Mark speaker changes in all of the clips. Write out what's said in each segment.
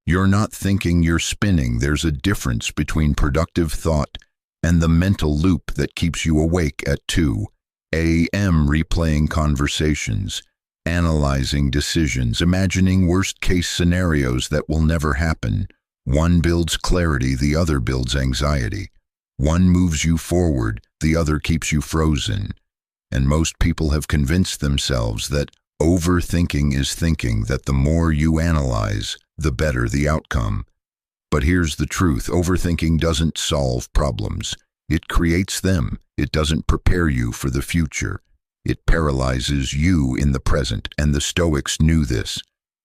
Speaker 1: You're not thinking, you're spinning. There's a difference between productive thought and the mental loop that keeps you awake at 2 a.m. replaying conversations, analyzing decisions, imagining worst-case scenarios that will never happen. One builds clarity, the other builds anxiety. One moves you forward, the other keeps you frozen. And most people have convinced themselves that overthinking is thinking that the more you analyze, the better the outcome. But here's the truth. Overthinking doesn't solve problems. It creates them. It doesn't prepare you for the future. It paralyzes you in the present, and the Stoics knew this.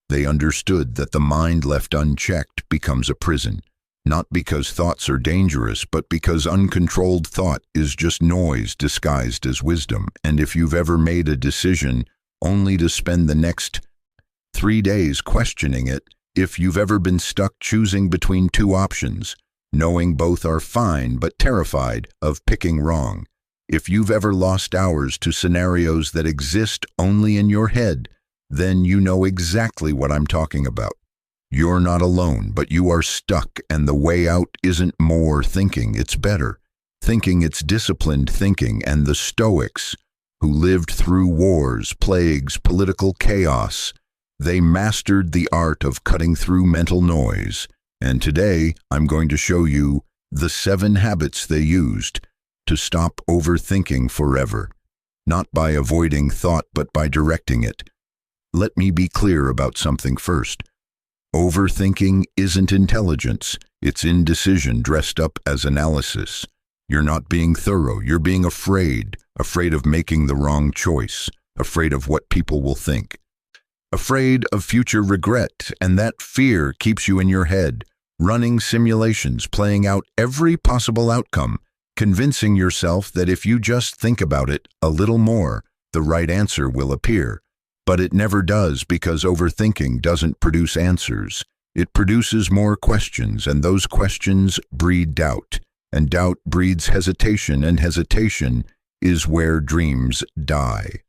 Speaker 1: They understood that the mind left unchecked becomes a prison, not because thoughts are dangerous, but because uncontrolled thought is just noise disguised as wisdom. And if you've ever made a decision only to spend the next 3 days questioning it, if you've ever been stuck choosing between 2 options, knowing both are fine but terrified of picking wrong, if you've ever lost hours to scenarios that exist only in your head, then you know exactly what I'm talking about. You're not alone, but you are stuck, and the way out isn't more thinking, it's better thinking, it's disciplined thinking. And the Stoics, who lived through wars, plagues, political chaos, they mastered the art of cutting through mental noise. And today, I'm going to show you the 7 habits they used to stop overthinking forever, not by avoiding thought, but by directing it. Let me be clear about something first. Overthinking isn't intelligence. It's indecision dressed up as analysis. You're not being thorough. You're being afraid of making the wrong choice, afraid of what people will think, afraid of future regret, and that fear keeps you in your head, running simulations, playing out every possible outcome, convincing yourself that if you just think about it a little more, the right answer will appear. But it never does, because overthinking doesn't produce answers. It produces more questions, and those questions breed doubt, and doubt breeds hesitation, and hesitation is where dreams die.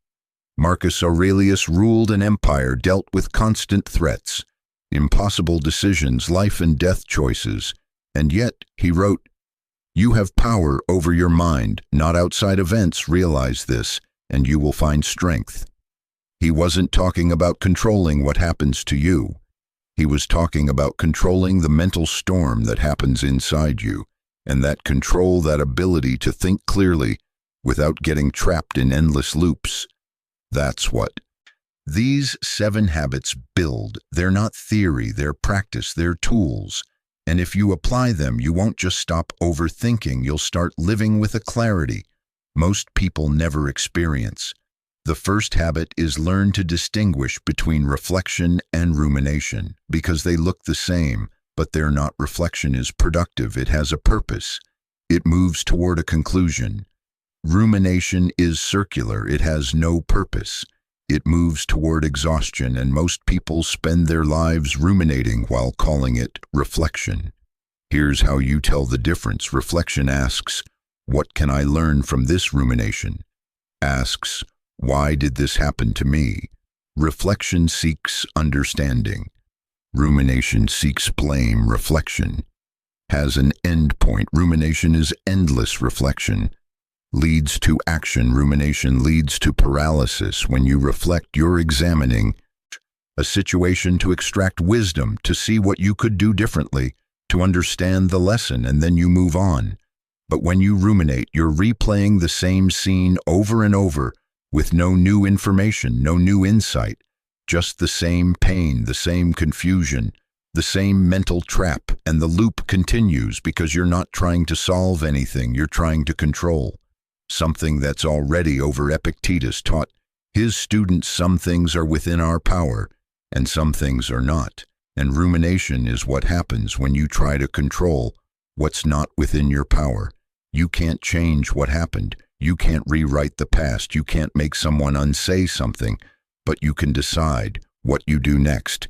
Speaker 1: Marcus Aurelius ruled an empire, dealt with constant threats, impossible decisions, life and death choices, and yet he wrote, "You have power over your mind, not outside events. Realize this, and you will find strength." He wasn't talking about controlling what happens to you. He was talking about controlling the mental storm that happens inside you, and that control, that ability to think clearly without getting trapped in endless loops. That's what these 7 habits build. They're not theory, they're practice, they're tools. And if you apply them, you won't just stop overthinking, you'll start living with a clarity most people never experience. The first habit is learn to distinguish between reflection and rumination, because they look the same, but they're not. Reflection is productive, it has a purpose. It moves toward a conclusion. Rumination is circular, it has no purpose. It moves toward exhaustion, and most people spend their lives ruminating while calling it reflection. Here's how you tell the difference. Reflection asks, "What can I learn from this?" Rumination asks, "Why did this happen to me?" Reflection seeks understanding. Rumination seeks blame. Reflection has an end point. Rumination is endless. Reflection leads to action. Rumination leads to paralysis. When you reflect, you're examining a situation to extract wisdom, to see what you could do differently, to understand the lesson, and then you move on. But when you ruminate, you're replaying the same scene over and over, with no new information, no new insight, just the same pain, the same confusion, the same mental trap, and the loop continues because you're not trying to solve anything, you're trying to control something that's already over. Epictetus taught his students some things are within our power, and some things are not. And rumination is what happens when you try to control what's not within your power. You can't change what happened. You can't rewrite the past. You can't make someone unsay something, but you can decide what you do next.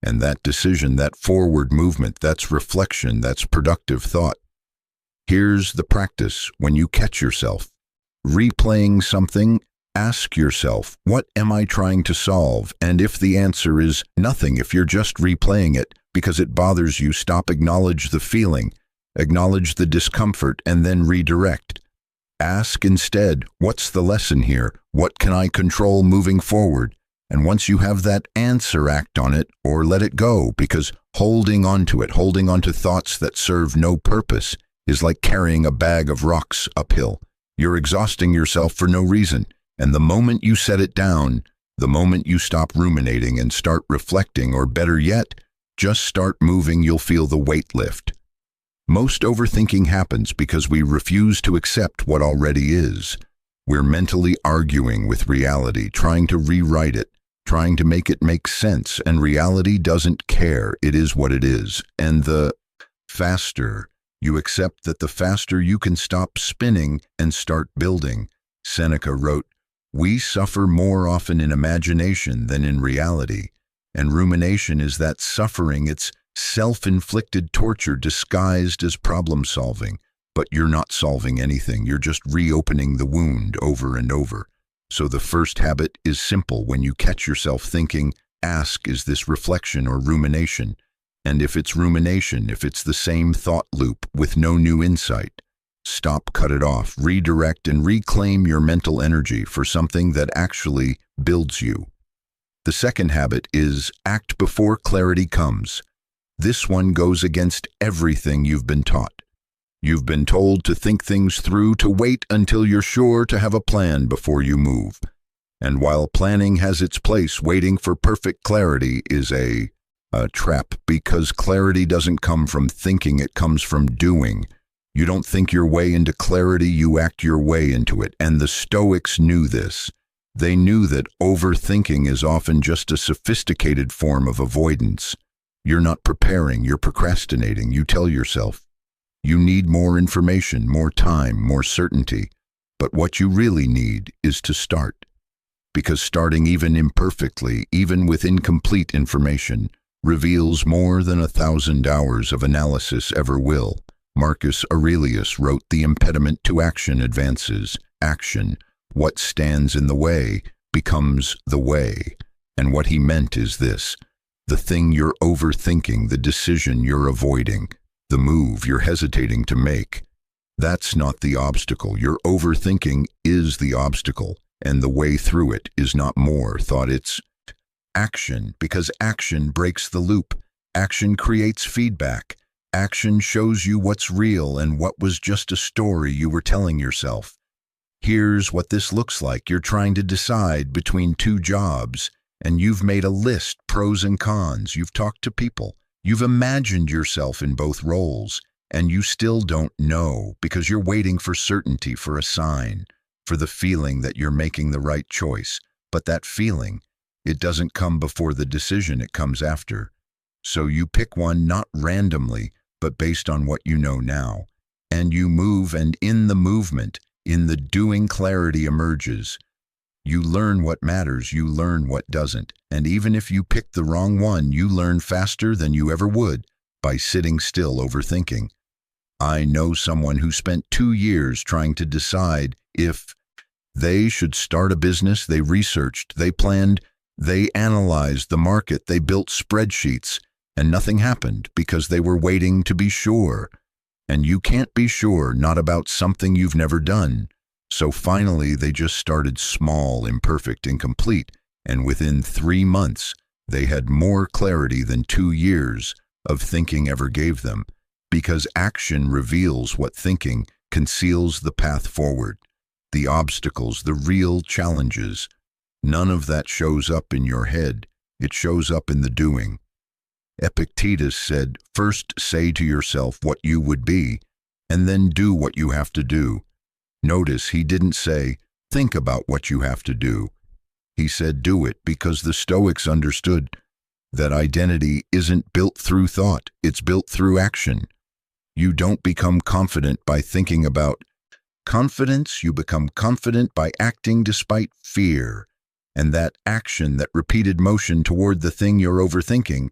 Speaker 1: And that decision, that forward movement, that's reflection, that's productive thought. Here's the practice. When you catch yourself replaying something, ask yourself, what am I trying to solve? And if the answer is nothing, if you're just replaying it, because it bothers you, stop, acknowledge the feeling, acknowledge the discomfort, and then redirect. Ask instead, what's the lesson here? What can I control moving forward? And once you have that answer, act on it or let it go, because holding on to it, holding on to thoughts that serve no purpose, is like carrying a bag of rocks uphill. You're exhausting yourself for no reason, and the moment you set it down, the moment you stop ruminating and start reflecting, or better yet, just start moving, you'll feel the weight lift. Most overthinking happens because we refuse to accept what already is. We're mentally arguing with reality, trying to rewrite it, trying to make it make sense, and reality doesn't care. It is what it is. And the faster you accept that, the faster you can stop spinning and start building. Seneca wrote, "We suffer more often in imagination than in reality." And rumination is that suffering. It's self-inflicted torture disguised as problem-solving. But you're not solving anything. You're just reopening the wound over and over. So the first habit is simple. When you catch yourself thinking, ask, is this reflection or rumination? And if it's rumination, if it's the same thought loop with no new insight, stop, cut it off, redirect, and reclaim your mental energy for something that actually builds you. The second habit is act before clarity comes. This one goes against everything you've been taught. You've been told to think things through, to wait until you're sure, to have a plan before you move. And while planning has its place, waiting for perfect clarity is a trap, because clarity doesn't come from thinking, it comes from doing. You don't think your way into clarity, you act your way into it. And the Stoics knew this. They knew that overthinking is often just a sophisticated form of avoidance. You're not preparing, you're procrastinating. You tell yourself you need more information, more time, more certainty. But what you really need is to start. Because starting even imperfectly, even with incomplete information, reveals more than 1,000 hours of analysis ever will. Marcus Aurelius wrote, "The impediment to action advances action. What stands in the way becomes the way." And what he meant is this: the thing you're overthinking, the decision you're avoiding, the move you're hesitating to make, that's not the obstacle. Your overthinking is the obstacle, and the way through it is not more thought, it's action, because action breaks the loop. Action creates feedback. Action shows you what's real and what was just a story you were telling yourself. Here's what this looks like. You're trying to decide between two jobs, and you've made a list, pros and cons. You've talked to people. You've imagined yourself in both roles, and you still don't know because you're waiting for certainty, for a sign, for the feeling that you're making the right choice. But that feeling, it doesn't come before the decision, it comes after. So you pick one, not randomly, but based on what you know now. And you move, and in the movement, in the doing, clarity emerges. You learn what matters, you learn what doesn't. And even if you pick the wrong one, you learn faster than you ever would by sitting still overthinking. I know someone who spent 2 years trying to decide if they should start a business. They researched, they planned, they analyzed the market, they built spreadsheets, and nothing happened because they were waiting to be sure. And you can't be sure, not about something you've never done. So finally, they just started small, imperfect, incomplete, and within 3 months, they had more clarity than 2 years of thinking ever gave them, because action reveals what thinking conceals: the path forward, the obstacles, the real challenges. None of that shows up in your head. It shows up in the doing. Epictetus said, "First say to yourself what you would be, and then do what you have to do." Notice he didn't say, "Think about what you have to do." He said, "Do it," because the Stoics understood that identity isn't built through thought, it's built through action. You don't become confident by thinking about confidence, you become confident by acting despite fear. And that action, that repeated motion toward the thing you're overthinking,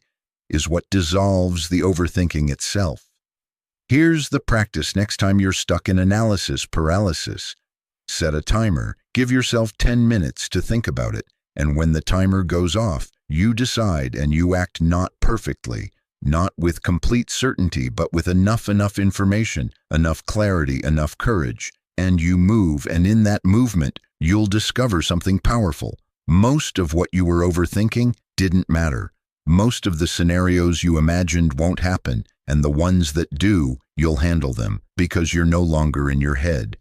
Speaker 1: is what dissolves the overthinking itself. Here's the practice next time you're stuck in analysis paralysis. Set a timer. Give yourself 10 minutes to think about it. And when the timer goes off, you decide and you act, not perfectly, not with complete certainty, but with enough information, enough clarity, enough courage. And you move, and in that movement, you'll discover something powerful. Most of what you were overthinking didn't matter. Most of the scenarios you imagined won't happen, and the ones that do, you'll handle them, because you're no longer in your head.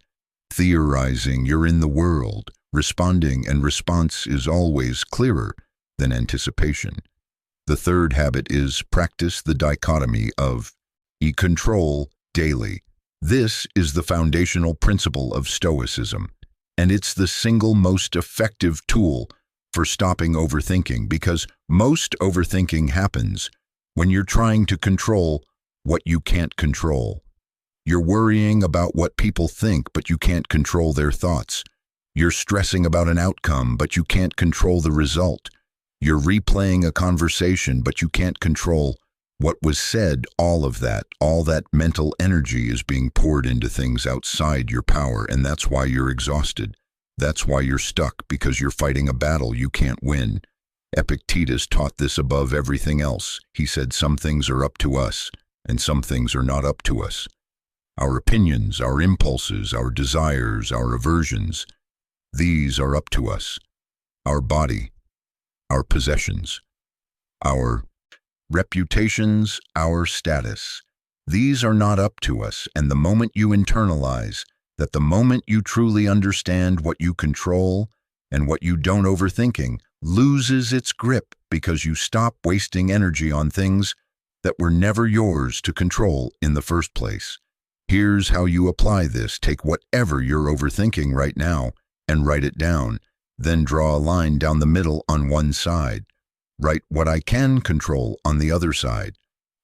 Speaker 1: Theorizing, you're in the world, responding, and response is always clearer than anticipation. The third habit is practice the dichotomy of control daily. This is the foundational principle of Stoicism, and it's the single most effective tool for stopping overthinking, because most overthinking happens when you're trying to control what you can't control. You're worrying about what people think, but you can't control their thoughts. You're stressing about an outcome, but you can't control the result. You're replaying a conversation, but you can't control what was said. All that mental energy is being poured into things outside your power, and that's why you're exhausted. That's why you're stuck, because you're fighting a battle you can't win. Epictetus taught this above everything else. He said some things are up to us, and some things are not up to us. Our opinions, our impulses, our desires, our aversions, these are up to us. Our body, our possessions, our reputations, our status, these are not up to us. And the moment you internalize that, the moment you truly understand what you control and what you don't, overthinking loses its grip, because you stop wasting energy on things that were never yours to control in the first place. Here's how you apply this. Take whatever you're overthinking right now and write it down. Then draw a line down the middle on one side. Write what I can control on the other side.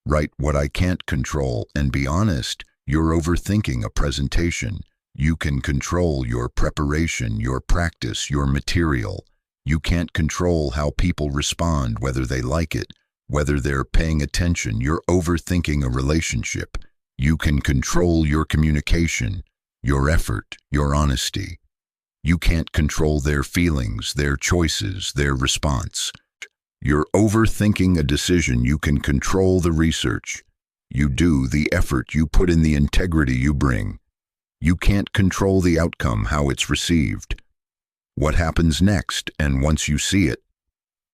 Speaker 1: Write what I can't control, and be honest. You're overthinking a presentation. You can control your preparation, your practice, your material. You can't control how people respond, whether they like it, whether they're paying attention. You're overthinking a relationship. You can control your communication, your effort, your honesty. You can't control their feelings, their choices, their response. You're overthinking a decision. You can control the research you do, the effort you put in, the integrity you bring. You can't control the outcome, how it's received, what happens next, and once you see it.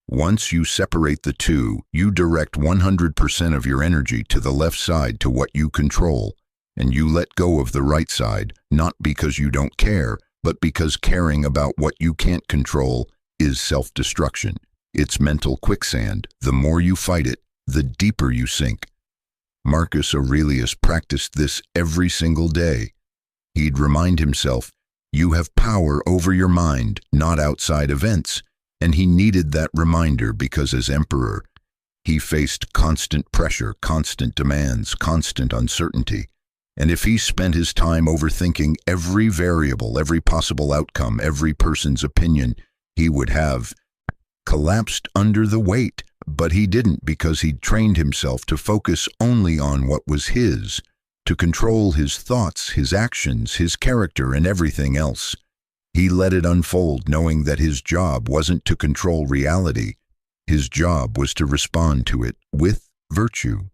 Speaker 1: Once you separate the two, you direct 100% of your energy to the left side, to what you control, and you let go of the right side, not because you don't care, but because caring about what you can't control is self-destruction. It's mental quicksand. The more you fight it, the deeper you sink. Marcus Aurelius practiced this every single day. He'd remind himself, you have power over your mind, not outside events. And he needed that reminder because as emperor, he faced constant pressure, constant demands, constant uncertainty. And if he spent his time overthinking every variable, every possible outcome, every person's opinion, he would have collapsed under the weight. But he didn't, because he'd trained himself to focus only on what was his, to control his thoughts, his actions, his character, and everything else. He let it unfold, knowing that his job wasn't to control reality. His job was to respond to it with virtue.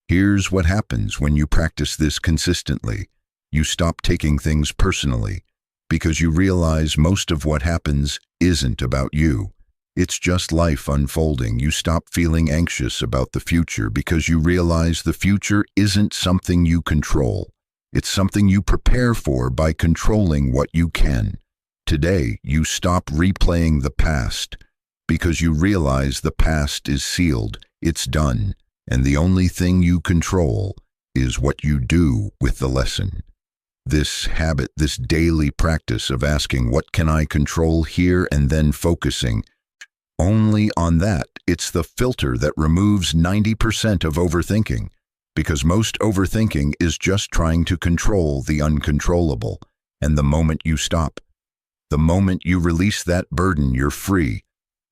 Speaker 1: Here's what happens when you practice this consistently. You stop taking things personally, because you realize most of what happens isn't about you. It's just life unfolding. You stop feeling anxious about the future, because you realize the future isn't something you control. It's something you prepare for by controlling what you can. Today, you stop replaying the past, because you realize the past is sealed, it's done, and the only thing you control is what you do with the lesson. This habit, this daily practice of asking, what can I control here, and then focusing only on that, it's the filter that removes 90% of overthinking, because most overthinking is just trying to control the uncontrollable. And the moment you stop, the moment you release that burden, you're free.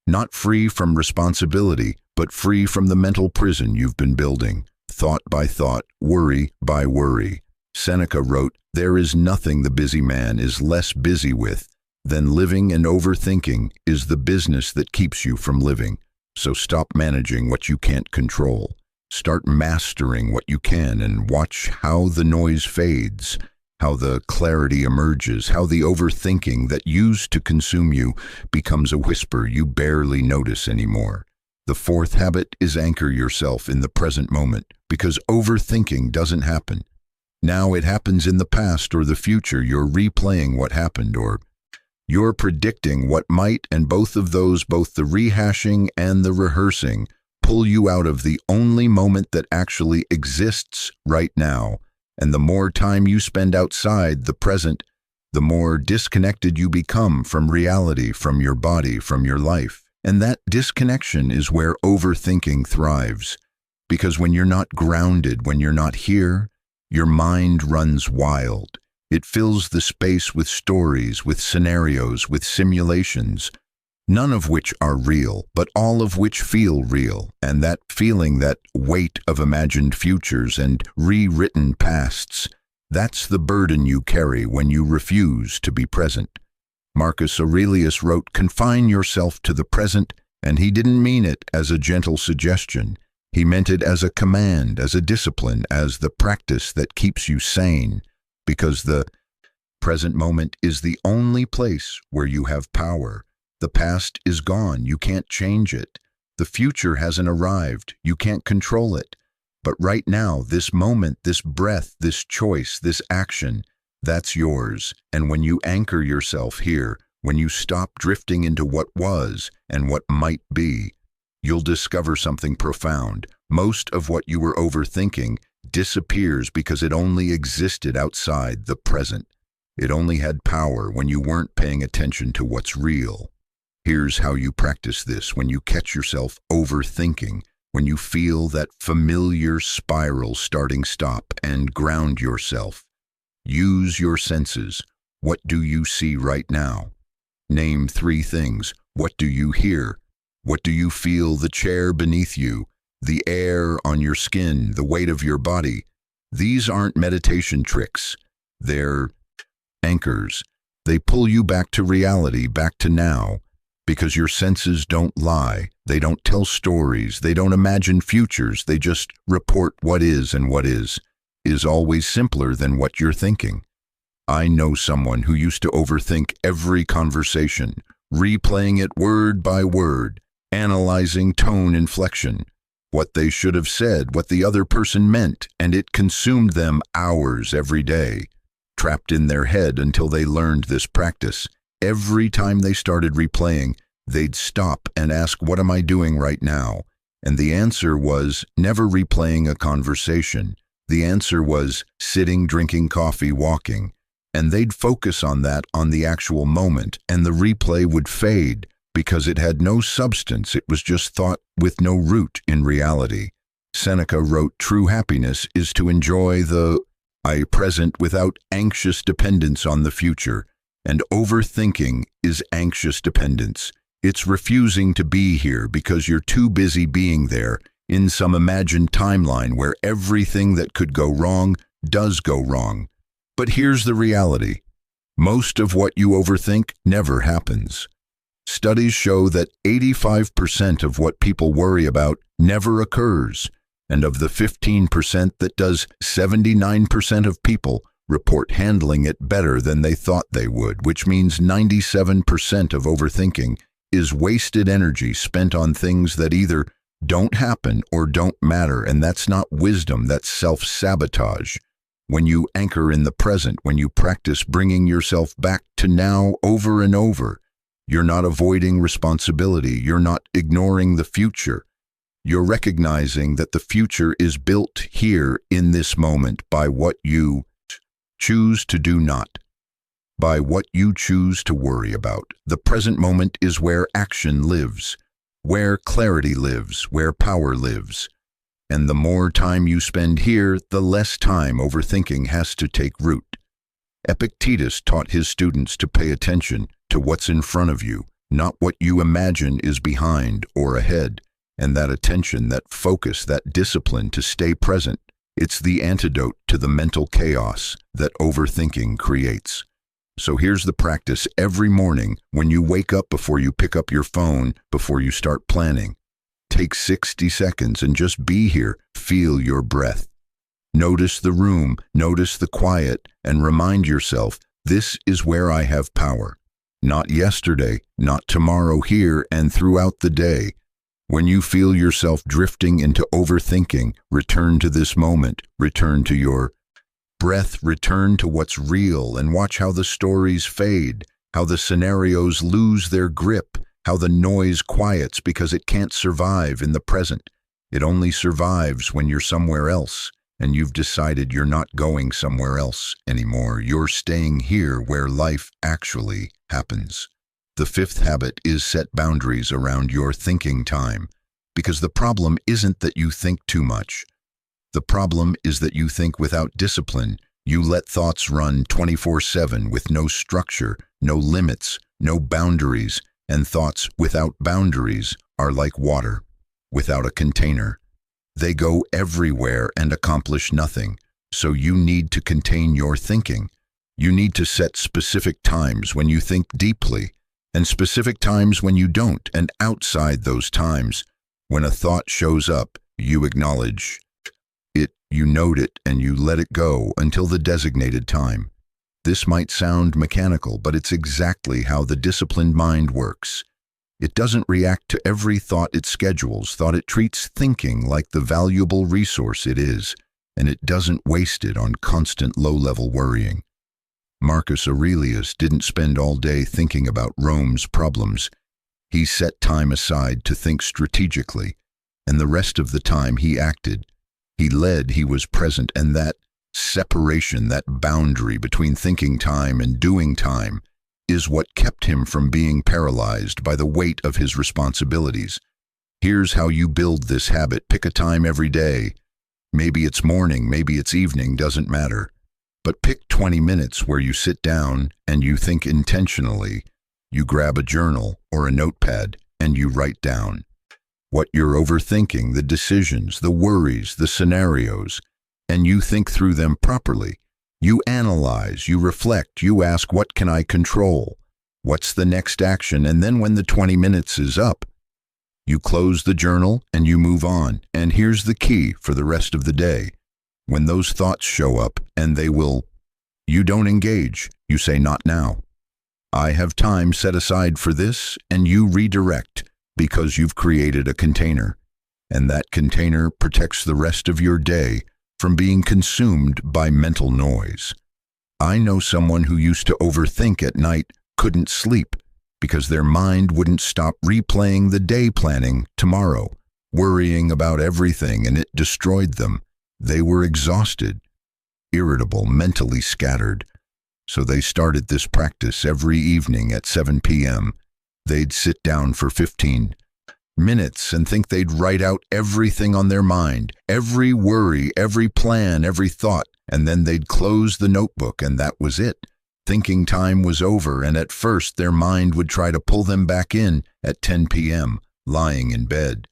Speaker 1: Not free from responsibility, but free from the mental prison you've been building, thought by thought, worry by worry. Seneca wrote, "There is nothing the busy man is less busy with than living, and overthinking is the business that keeps you from living." So stop managing what you can't control Start mastering what you can and watch how the noise fades, how the clarity emerges, how the overthinking that used to consume you becomes a whisper you barely notice anymore. The fourth habit is anchor yourself in the present moment, because overthinking doesn't happen. Now it happens in the past or the future. You're replaying what happened, or you're predicting what might, and both of those, both the rehashing and the rehearsing, pull you out of the only moment that actually exists right now. And the more time you spend outside the present, the more disconnected you become from reality, from your body, from your life. And that disconnection is where overthinking thrives. Because when you're not grounded, when you're not here, your mind runs wild. It fills the space with stories, with scenarios, with simulations, none of which are real, but all of which feel real. And that feeling, that weight of imagined futures and rewritten pasts, that's the burden you carry when you refuse to be present. Marcus Aurelius wrote, "Confine yourself to the present," and he didn't mean it as a gentle suggestion. He meant it as a command, as a discipline, as the practice that keeps you sane, because the present moment is the only place where you have power. The past is gone, you can't change it. The future hasn't arrived, you can't control it. But right now, this moment, this breath, this choice, this action, that's yours. And when you anchor yourself here, when you stop drifting into what was and what might be, you'll discover something profound. Most of what you were overthinking disappears because it only existed outside the present. It only had power when you weren't paying attention to what's real. Here's how you practice this when you catch yourself overthinking, when you feel that familiar spiral starting. Stop and ground yourself. Use your senses. What do you see right now? Name 3 things. What do you hear? What do you feel? The chair beneath you, the air on your skin, the weight of your body. These aren't meditation tricks. They're anchors. They pull you back to reality, back to now, because your senses don't lie. They don't tell stories. They don't imagine futures. They just report what is, and what is always simpler than what you're thinking. I know someone who used to overthink every conversation, replaying it word by word, analyzing tone, inflection, what they should have said, what the other person meant, and it consumed them hours every day, trapped in their head until they learned this practice. Every time they started replaying, they'd stop and ask, "What am I doing right now?" And the answer was never replaying a conversation. The answer was sitting, drinking coffee, walking. And they'd focus on that, on the actual moment, and the replay would fade because it had no substance. It was just thought with no root in reality. Seneca wrote, "True happiness is to enjoy the present without anxious dependence on the future." And overthinking is anxious dependence. It's refusing to be here because you're too busy being there in some imagined timeline where everything that could go wrong does go wrong. But here's the reality. Most of what you overthink never happens. Studies show that 85% of what people worry about never occurs. And of the 15% that does, 79% of people report handling it better than they thought they would, which means 97% of overthinking is wasted energy spent on things that either don't happen or don't matter. And that's not wisdom, that's self-sabotage. When you anchor in the present, when you practice bringing yourself back to now over and over, you're not avoiding responsibility, you're not ignoring the future. You're recognizing that the future is built here in this moment by what you choose to do not, by what you choose to worry about. The present moment is where action lives, where clarity lives, where power lives. And the more time you spend here, the less time overthinking has to take root. Epictetus taught his students to pay attention to what's in front of you, not what you imagine is behind or ahead. And that attention, that focus, that discipline to stay present, it's the antidote to the mental chaos that overthinking creates. So here's the practice every morning when you wake up, before you pick up your phone, before you start planning. Take 60 seconds and just be here. Feel your breath. Notice the room, notice the quiet, and remind yourself, this is where I have power. Not yesterday, not tomorrow, here and throughout the day. When you feel yourself drifting into overthinking, return to this moment, return to your breath, return to what's real, and watch how the stories fade, how the scenarios lose their grip, how the noise quiets because it can't survive in the present. It only survives when you're somewhere else, and you've decided you're not going somewhere else anymore. You're staying here where life actually happens. The fifth habit is set boundaries around your thinking time, because the problem isn't that you think too much. The problem is that you think without discipline. You let thoughts run 24/7 with no structure, no limits, no boundaries, and thoughts without boundaries are like water without a container. They go everywhere and accomplish nothing, so you need to contain your thinking. You need to set specific times when you think deeply, and specific times when you don't, and outside those times, when a thought shows up, you acknowledge it, you note it, and you let it go until the designated time. This might sound mechanical, but it's exactly how the disciplined mind works. It doesn't react to every thought it schedules. It treats thinking like the valuable resource it is, and it doesn't waste it on constant low-level worrying. Marcus Aurelius didn't spend all day thinking about Rome's problems. He set time aside to think strategically, and the rest of the time he acted. He led, he was present, and that separation, that boundary between thinking time and doing time, is what kept him from being paralyzed by the weight of his responsibilities. Here's how you build this habit. Pick a time every day. Maybe it's morning, maybe it's evening, doesn't matter. But pick 20 minutes where you sit down and you think intentionally. You grab a journal or a notepad and you write down what you're overthinking, the decisions, the worries, the scenarios, and you think through them properly. You analyze, you reflect, you ask, what can I control? What's the next action? And then when the 20 minutes is up, you close the journal and you move on. And here's the key for the rest of the day. When those thoughts show up, and they will, you don't engage. You say, not now. I have time set aside for this, and you redirect because you've created a container. And that container protects the rest of your day from being consumed by mental noise. I know someone who used to overthink at night, couldn't sleep, because their mind wouldn't stop replaying the day, planning tomorrow, worrying about everything, and it destroyed them. They were exhausted, irritable, mentally scattered. So they started this practice every evening at 7 p.m. They'd sit down for 15 minutes and think they'd write out everything on their mind, every worry, every plan, every thought, and then they'd close the notebook, and that was it. Thinking time was over, and at first their mind would try to pull them back in at 10 p.m., lying in bed.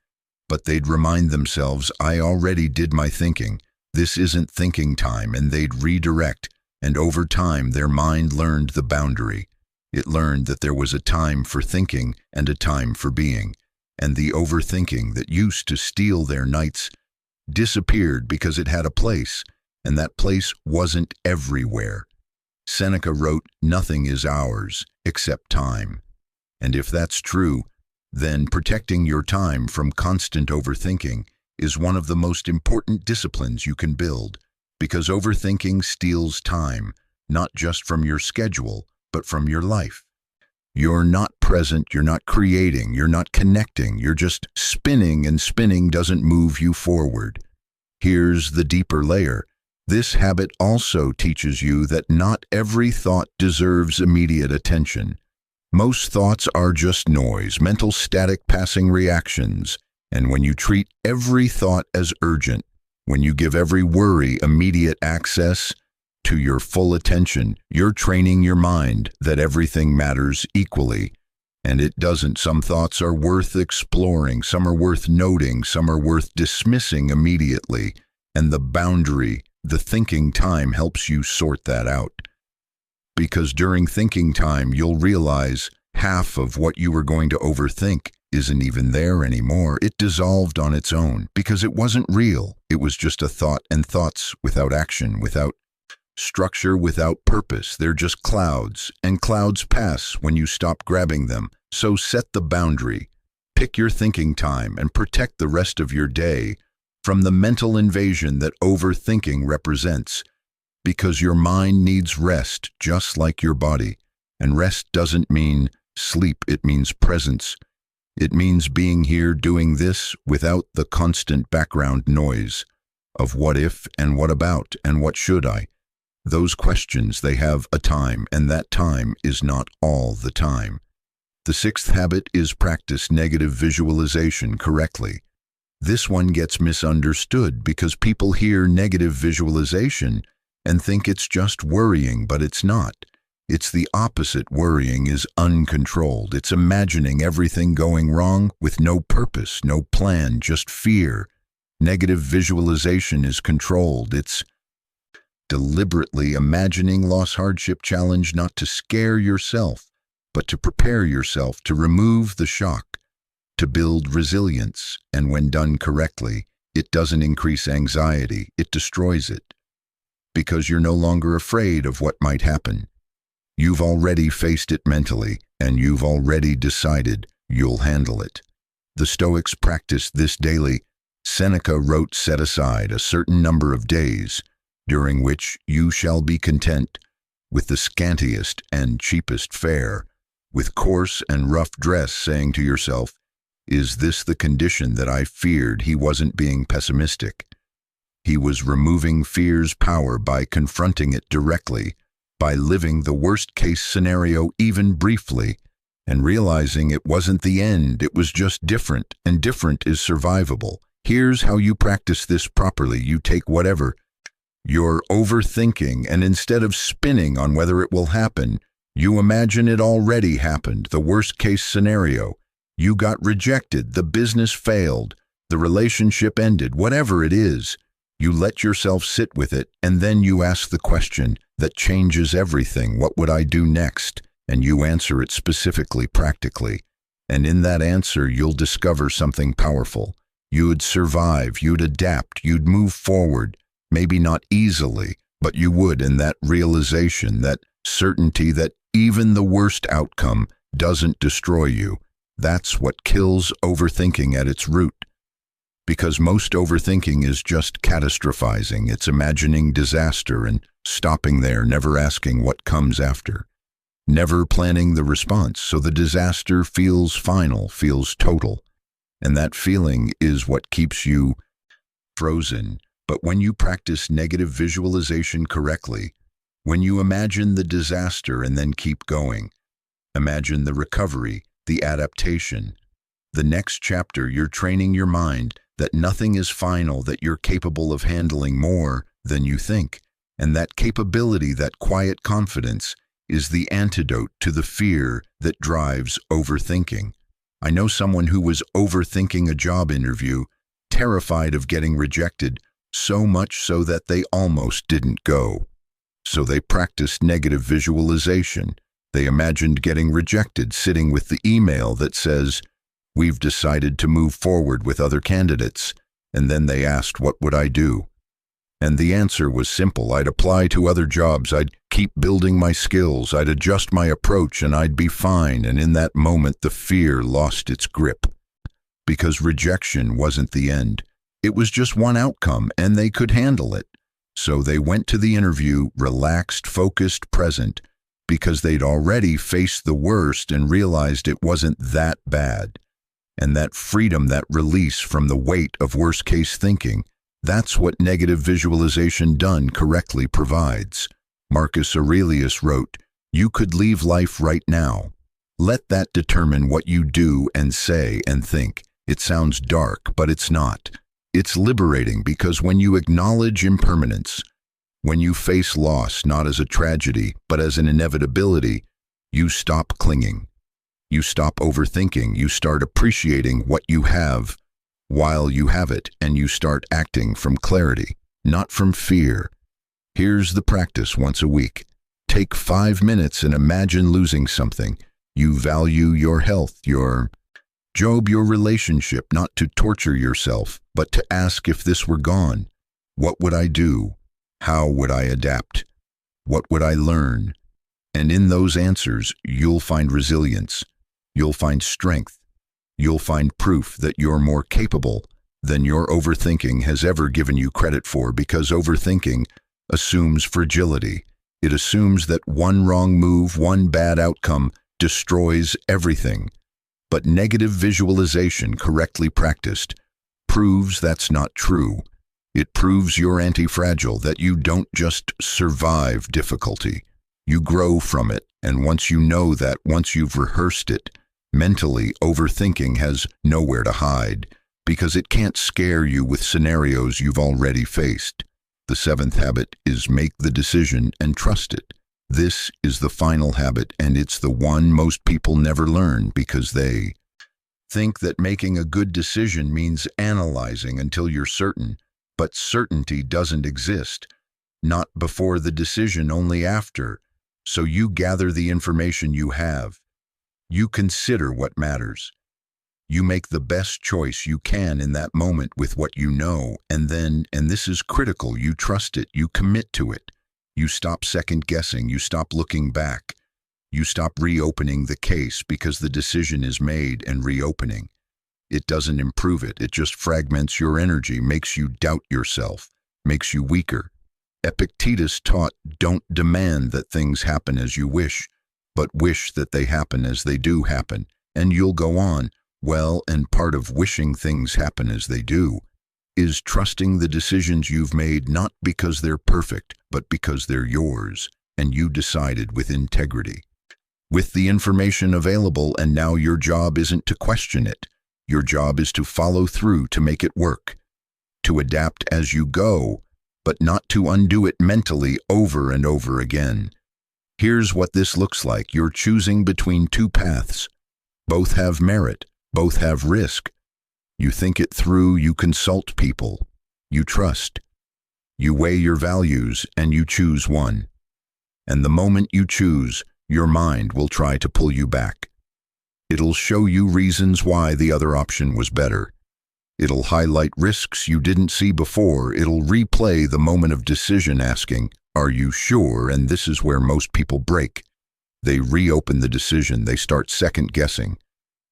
Speaker 1: But they'd remind themselves, I already did my thinking. This isn't thinking time, and they'd redirect. And over time, their mind learned the boundary. It learned that there was a time for thinking and a time for being. And the overthinking that used to steal their nights disappeared because it had a place, and that place wasn't everywhere. Seneca wrote, nothing is ours except time. And if that's true, then protecting your time from constant overthinking is one of the most important disciplines you can build, because overthinking steals time, not just from your schedule, but from your life. You're not present, you're not creating, you're not connecting, you're just spinning, and spinning doesn't move you forward. Here's the deeper layer. This habit also teaches you that not every thought deserves immediate attention. Most thoughts are just noise, mental static passing reactions. And when you treat every thought as urgent, when you give every worry immediate access to your full attention, you're training your mind that everything matters equally. And it doesn't. Some thoughts are worth exploring, some are worth noting, some are worth dismissing immediately. And the boundary, the thinking time, helps you sort that out. Because during thinking time, you'll realize half of what you were going to overthink isn't even there anymore. It dissolved on its own because it wasn't real. It was just a thought, and thoughts without action, without structure, without purpose. They're just clouds, and clouds pass when you stop grabbing them. So set the boundary. Pick your thinking time and protect the rest of your day from the mental invasion that overthinking represents. Because your mind needs rest just like your body. And rest doesn't mean sleep, it means presence. It means being here doing this without the constant background noise of what if and what about and what should I. Those questions, they have a time, and that time is not all the time. The sixth habit is practice negative visualization correctly. This one gets misunderstood because people hear negative visualization and think it's just worrying, but it's not. It's the opposite. Worrying is uncontrolled. It's imagining everything going wrong with no purpose, no plan, just fear. Negative visualization is controlled. It's deliberately imagining loss, hardship, challenge, not to scare yourself, but to prepare yourself, to remove the shock, to build resilience. And when done correctly, it doesn't increase anxiety, it destroys it. Because you're no longer afraid of what might happen. You've already faced it mentally, and you've already decided you'll handle it. The Stoics practiced this daily. Seneca wrote, "Set aside a certain number of days, during which you shall be content with the scantiest and cheapest fare, with coarse and rough dress," saying to yourself, "Is this the condition that I feared?" He wasn't being pessimistic. He was removing fear's power by confronting it directly, by living the worst-case scenario even briefly, and realizing it wasn't the end, it was just different, and different is survivable. Here's how you practice this properly. You take whatever you're overthinking, and instead of spinning on whether it will happen, you imagine it already happened. The worst-case scenario. You got rejected, the business failed, the relationship ended, whatever it is. You let yourself sit with it, and then you ask the question that changes everything. What would I do next? And you answer it specifically, practically. And in that answer, you'll discover something powerful. You'd survive, you'd adapt, you'd move forward. Maybe not easily, but you would. And that realization, that certainty that even the worst outcome doesn't destroy you, that's what kills overthinking at its root. Because most overthinking is just catastrophizing. It's imagining disaster and stopping there, never asking what comes after. Never planning the response, so the disaster feels final, feels total. And that feeling is what keeps you frozen. But when you practice negative visualization correctly, when you imagine the disaster and then keep going, imagine the recovery, the adaptation, the next chapter, you're training your mind that nothing is final, that you're capable of handling more than you think. And that capability, that quiet confidence, is the antidote to the fear that drives overthinking. I know someone who was overthinking a job interview, terrified of getting rejected, so much so that they almost didn't go. So they practiced negative visualization. They imagined getting rejected, sitting with the email that says, "We've decided to move forward with other candidates." And then they asked, "What would I do?" And the answer was simple. I'd apply to other jobs. I'd keep building my skills. I'd adjust my approach, and I'd be fine. And in that moment, the fear lost its grip. Because rejection wasn't the end. It was just one outcome, and they could handle it. So they went to the interview, relaxed, focused, present, because they'd already faced the worst and realized it wasn't that bad. And that freedom, that release from the weight of worst-case thinking, that's what negative visualization done correctly provides. Marcus Aurelius wrote, "You could leave life right now. Let that determine what you do and say and think." It sounds dark, but it's not. It's liberating, because when you acknowledge impermanence, when you face loss not as a tragedy, but as an inevitability, you stop clinging. You stop overthinking. You start appreciating what you have while you have it, and you start acting from clarity, not from fear. Here's the practice once a week. Take 5 minutes and imagine losing something. You value your health, your Job, your relationship, not to torture yourself, but to ask, if this were gone, what would I do? How would I adapt? What would I learn? And in those answers, you'll find resilience. You'll find strength. You'll find proof that you're more capable than your overthinking has ever given you credit for, because overthinking assumes fragility. It assumes that one wrong move, one bad outcome destroys everything. But negative visualization, correctly practiced, proves that's not true. It proves you're anti-fragile, that you don't just survive difficulty. You grow from it, and once you know that, once you've rehearsed it, mentally, overthinking has nowhere to hide, because it can't scare you with scenarios you've already faced. The seventh habit is make the decision and trust it. This is the final habit, and it's the one most people never learn, because they think that making a good decision means analyzing until you're certain, but certainty doesn't exist. Not before the decision, only after. So you gather the information you have. You consider what matters. You make the best choice you can in that moment with what you know, and then, and this is critical, you trust it, you commit to it. You stop second-guessing, you stop looking back. You stop reopening the case, because the decision is made, and reopening, it doesn't improve it. It just fragments your energy, makes you doubt yourself, makes you weaker. Epictetus taught, don't demand that things happen as you wish, but wish that they happen as they do happen, and you'll go on. Well, and part of wishing things happen as they do is trusting the decisions you've made, not because they're perfect, but because they're yours, and you decided with integrity. With the information available, and now your job isn't to question it. Your job is to follow through, to make it work, to adapt as you go, but not to undo it mentally over and over again. Here's what this looks like. You're choosing between two paths. Both have merit. Both have risk. You think it through, you consult people, you trust. You weigh your values, and you choose one. And the moment you choose, your mind will try to pull you back. It'll show you reasons why the other option was better. It'll highlight risks you didn't see before. It'll replay the moment of decision, asking, are you sure? And this is where most people break. They reopen the decision, they start second-guessing.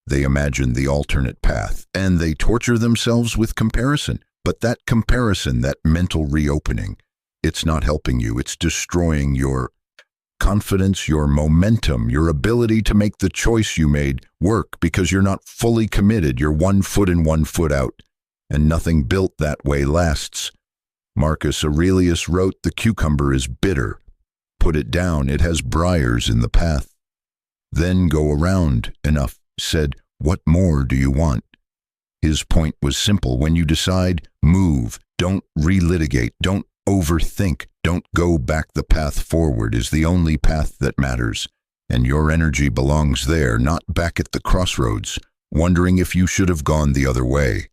Speaker 1: They imagine the alternate path, and they torture themselves with comparison. But that comparison, that mental reopening, it's not helping you. It's destroying your confidence, your momentum, your ability to make the choice you made work, because you're not fully committed. You're 1 foot in, 1 foot out, and nothing built that way lasts. Marcus Aurelius wrote, the cucumber is bitter. Put it down, it has briars in the path. Then go around. Enough said. What more do you want? His point was simple. When you decide, move. Don't relitigate. Don't overthink. Don't go back. The path forward is the only path that matters, and your energy belongs there, not back at the crossroads, wondering if you should have gone the other way.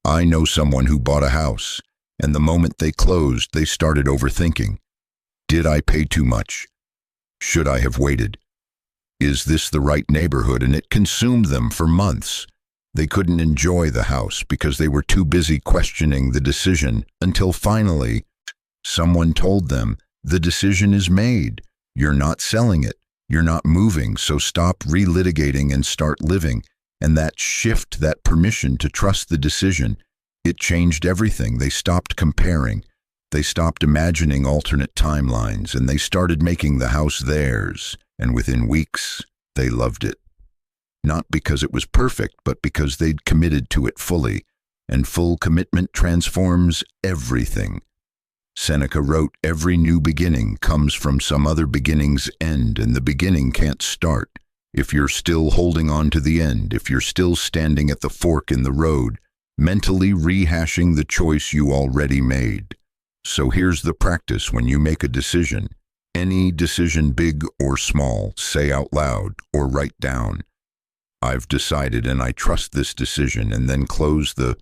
Speaker 1: I know someone who bought a house, and the moment they closed, they started overthinking. Did I pay too much? Should I have waited? Is this the right neighborhood? And it consumed them for months. They couldn't enjoy the house because they were too busy questioning the decision, until finally, someone told them, the decision is made. You're not selling it. You're not moving, so stop relitigating and start living. And that shift, that permission to trust the decision, it changed everything. They stopped comparing. They stopped imagining alternate timelines, and they started making the house theirs. And within weeks, they loved it. Not because it was perfect, but because they'd committed to it fully, and full commitment transforms everything. Seneca wrote, every new beginning comes from some other beginning's end, and the beginning can't start if you're still holding on to the end, if you're still standing at the fork in the road, mentally rehashing the choice you already made. So here's the practice when you make a decision. Any decision, big or small, say out loud or write down, I've decided and I trust this decision, and then close the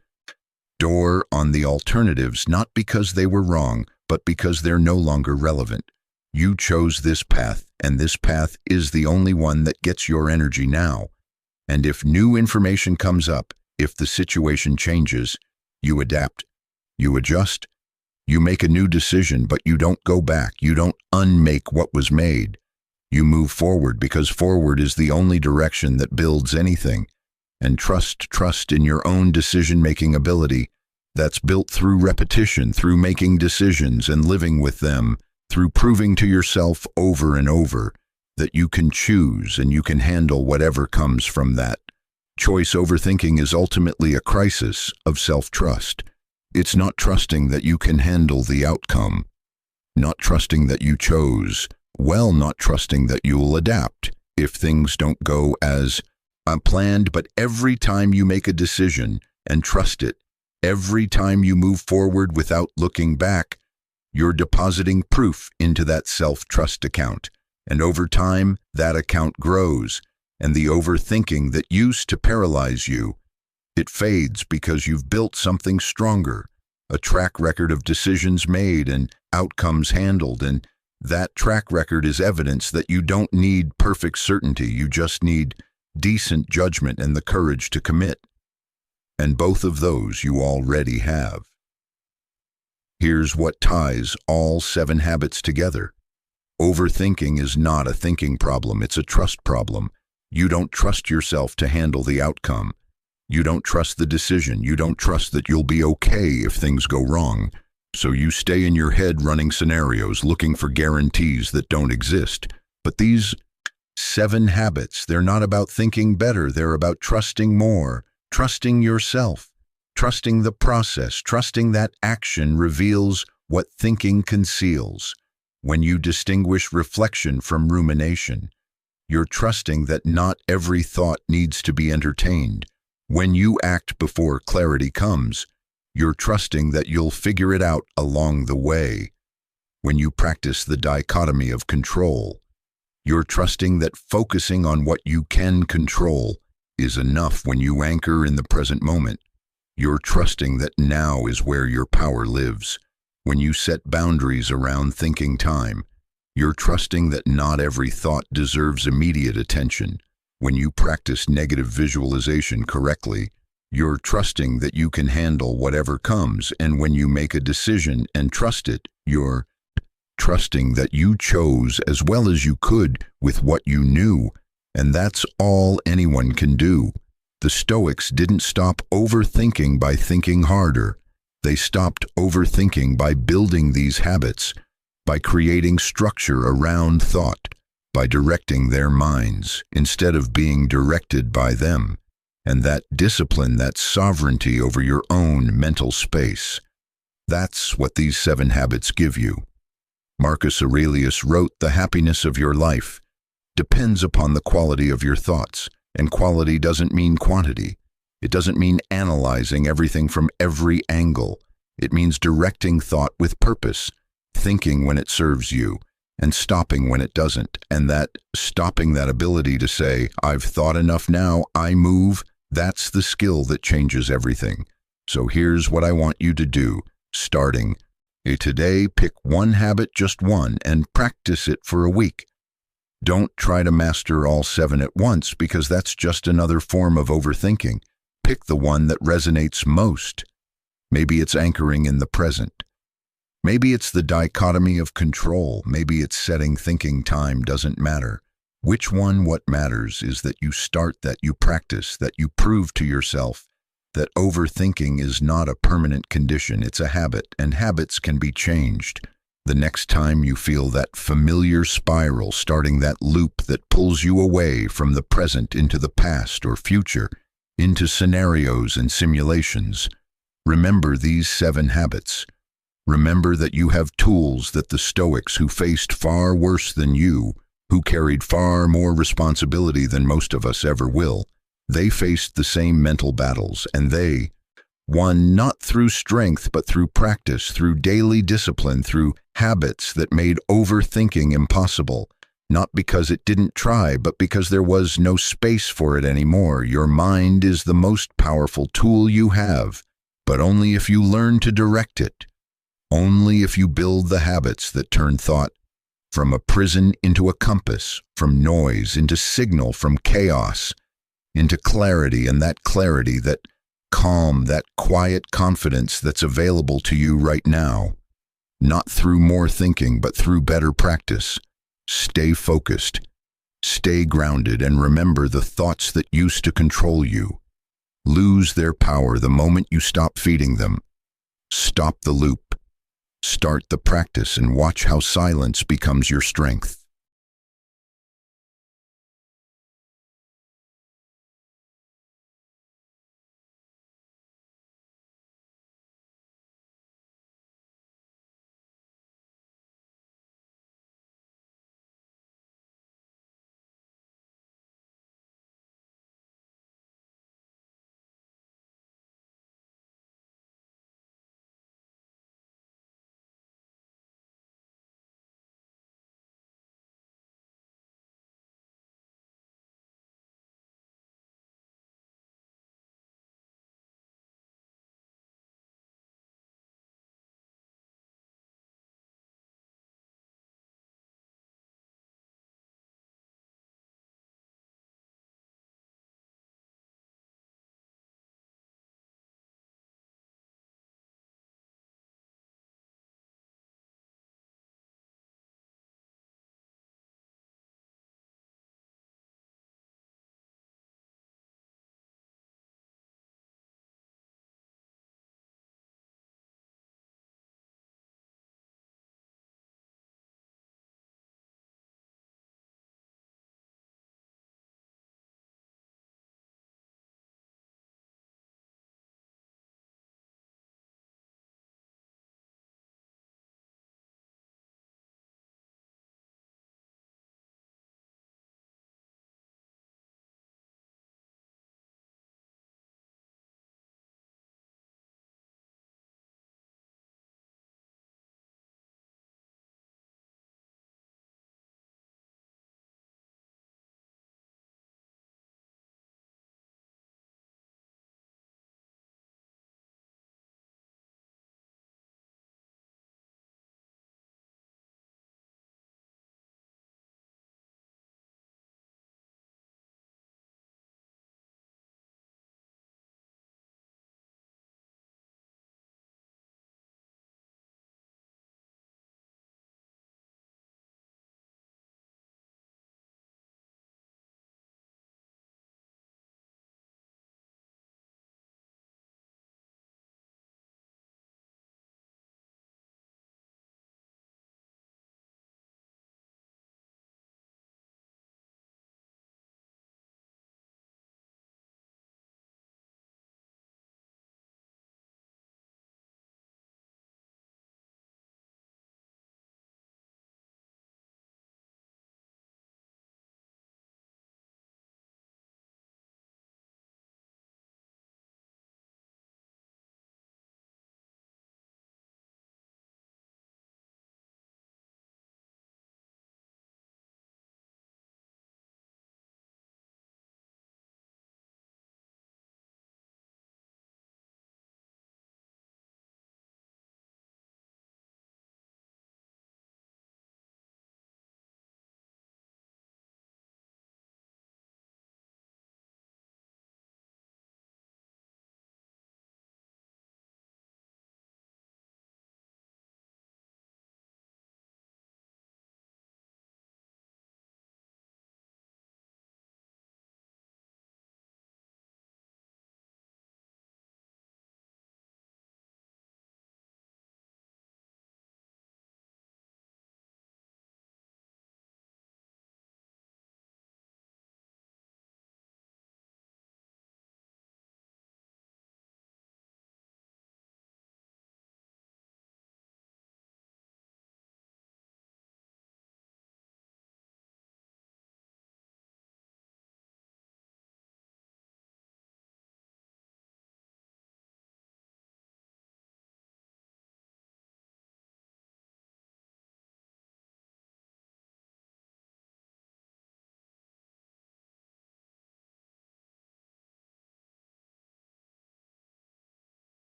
Speaker 1: door on the alternatives, not because they were wrong, but because they're no longer relevant. You chose this path, and this path is the only one that gets your energy now. And if new information comes up, if the situation changes, you adapt, you adjust, you make a new decision, but you don't go back. You don't unmake what was made. You move forward, because forward is the only direction that builds anything. And trust in your own decision-making ability. That's built through repetition, through making decisions and living with them, through proving to yourself over and over that you can choose and you can handle whatever comes from that. Choice overthinking is ultimately a crisis of self-trust. It's not trusting that you can handle the outcome, not trusting that you chose, not trusting that you'll adapt if things don't go as planned. But every time you make a decision and trust it, every time you move forward without looking back, you're depositing proof into that self-trust account. And over time, that account grows, and the overthinking that used to paralyze you, it fades because you've built something stronger, a track record of decisions made and outcomes handled. And that track record is evidence that you don't need perfect certainty. You just need decent judgment and the courage to commit. And both of those you already have. Here's what ties all 7 habits together. Overthinking is not a thinking problem, it's a trust problem. You don't trust yourself to handle the outcome. You don't trust the decision. You don't trust that you'll be okay if things go wrong. So you stay in your head running scenarios, looking for guarantees that don't exist. But these 7 habits, they're not about thinking better. They're about trusting more, trusting yourself, trusting the process, trusting that action reveals what thinking conceals. When you distinguish reflection from rumination, you're trusting that not every thought needs to be entertained. When you act before clarity comes, you're trusting that you'll figure it out along the way. When you practice the dichotomy of control, you're trusting that focusing on what you can control is enough. When you anchor in the present moment, you're trusting that now is where your power lives. When you set boundaries around thinking time, you're trusting that not every thought deserves immediate attention. When you practice negative visualization correctly, you're trusting that you can handle whatever comes. And when you make a decision and trust it, you're trusting that you chose as well as you could with what you knew. And that's all anyone can do. The Stoics didn't stop overthinking by thinking harder. They stopped overthinking by building these habits, by creating structure around thought, by directing their minds instead of being directed by them. And that discipline, that sovereignty over your own mental space, that's what these 7 habits give you. Marcus Aurelius wrote, "The happiness of your life depends upon the quality of your thoughts." And quality doesn't mean quantity. It doesn't mean analyzing everything from every angle. It means directing thought with purpose, thinking when it serves you, and stopping when it doesn't. And that stopping, that ability to say, "I've thought enough now, I move," that's the skill that changes everything. So here's what I want you to do, starting today. Pick one habit, just one, and practice it for a week. Don't try to master all 7 at once, because that's just another form of overthinking. Pick the one that resonates most. Maybe it's anchoring in the present. Maybe it's the dichotomy of control. Maybe it's setting thinking time. Doesn't matter. Which one? What matters is that you start, that you practice, that you prove to yourself that overthinking is not a permanent condition. It's a habit, and habits can be changed. The next time you feel that familiar spiral, starting that loop that pulls you away from the present into the past or future, into scenarios and simulations, remember these 7 habits. Remember that you have tools that the Stoics, who faced far worse than you, who carried far more responsibility than most of us ever will, they faced the same mental battles, and they won not through strength but through practice, through daily discipline, through habits that made overthinking impossible. Not because it didn't try, but because there was no space for it anymore. Your mind is the most powerful tool you have, but only if you learn to direct it. Only if you build the habits that turn thought from a prison into a compass, from noise into signal, from chaos into clarity, and that clarity, that calm, that quiet confidence that's available to you right now. Not through more thinking, but through better practice. Stay focused, stay grounded, and remember, the thoughts that used to control you lose their power the moment you stop feeding them. Stop the loop. Start the practice and watch how silence becomes your strength.